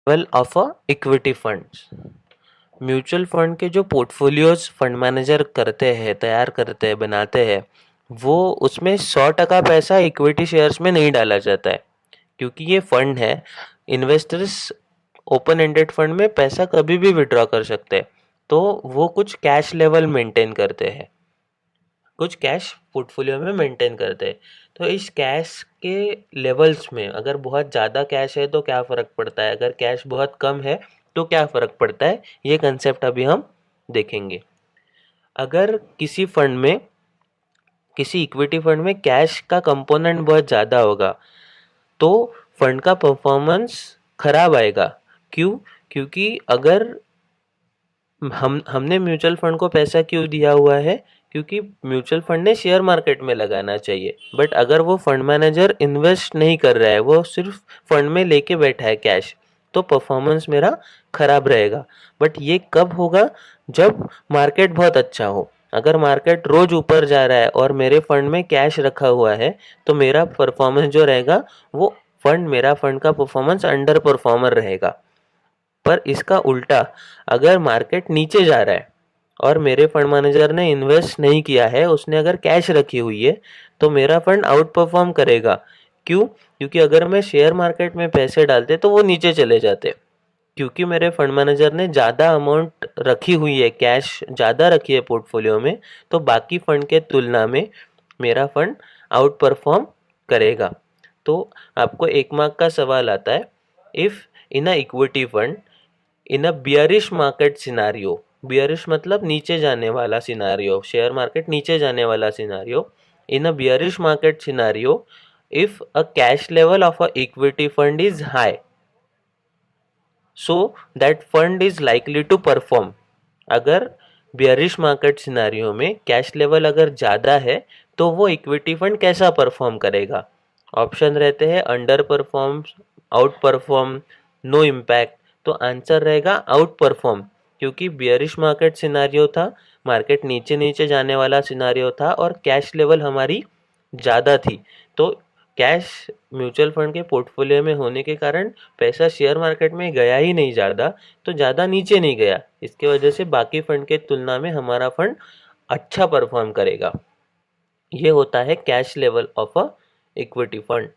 Level of a equity funds. Mutual fund के जो portfolios fund manager करते हैं, तैयार करते हैं, बनाते हैं, वो उसमें 100% पैसा इक्विटी शेयर्स में नहीं डाला जाता है, क्योंकि ये फंड है। इन्वेस्टर्स ओपन एंडेड फंड में पैसा कभी भी विड्रॉ कर सकते हैं, तो वो कुछ कैश लेवल मेंटेन करते हैं, कुछ कैश पोर्टफोलियो में मेंटेन करते हैं। तो इस कैश के लेवल्स में अगर बहुत ज़्यादा कैश है तो क्या फ़र्क पड़ता है, अगर कैश बहुत कम है तो क्या फ़र्क पड़ता है, ये कंसेप्ट अभी हम देखेंगे। अगर किसी फंड में, किसी इक्विटी फंड में कैश का कंपोनेंट बहुत ज़्यादा होगा तो फंड का परफॉर्मेंस खराब आएगा। क्यों? क्योंकि अगर हमने म्यूचुअल फंड को पैसा क्यों दिया हुआ है, क्योंकि म्यूचुअल फंड ने शेयर मार्केट में लगाना चाहिए, बट अगर वो फंड मैनेजर इन्वेस्ट नहीं कर रहा है, वो सिर्फ फंड में लेके बैठा है कैश, तो परफॉर्मेंस मेरा खराब रहेगा। बट ये कब होगा? जब मार्केट बहुत अच्छा हो। अगर मार्केट रोज ऊपर जा रहा है और मेरे फंड में कैश रखा हुआ है, तो मेरा परफॉर्मेंस जो रहेगा वो मेरा फंड का परफॉर्मेंस अंडर परफॉर्मर रहेगा। पर इसका उल्टा, अगर मार्केट नीचे जा रहा है और मेरे फंड मैनेजर ने इन्वेस्ट नहीं किया है, उसने अगर कैश रखी हुई है, तो मेरा फंड आउट परफॉर्म करेगा। क्यों? क्योंकि अगर मैं शेयर मार्केट में पैसे डालते तो वो नीचे चले जाते, क्योंकि मेरे फंड मैनेजर ने ज़्यादा अमाउंट रखी हुई है, कैश ज़्यादा रखी है पोर्टफोलियो में, तो बाकी फंड के तुलना में मेरा फंड आउट परफॉर्म करेगा। तो आपको 1 मार्क का सवाल आता है, if in a equity fund in a bearish market scenario, bearish मतलब नीचे जाने वाला सिनारियो, शेयर मार्केट नीचे जाने वाला scenario, in a bearish market scenario if a cash level of a equity fund is high, so that fund is likely to perform. अगर bearish market scenario में cash level अगर ज़्यादा है तो वो इक्विटी फंड कैसा परफॉर्म करेगा? Option रहते हैं underperform, outperform, no impact. तो आंसर रहेगा आउट परफॉर्म, क्योंकि बियरिश मार्केट सिनारियो था, मार्केट नीचे नीचे जाने वाला सिनारियो था और कैश लेवल हमारी ज़्यादा थी। तो कैश म्यूचुअल फंड के पोर्टफोलियो में होने के कारण पैसा शेयर मार्केट में गया ही नहीं ज़्यादा, तो ज़्यादा नीचे नहीं गया। इसके वजह से बाकी फंड के तुलना में हमारा फंड अच्छा परफॉर्म करेगा। ये होता है cash level of a equity fund.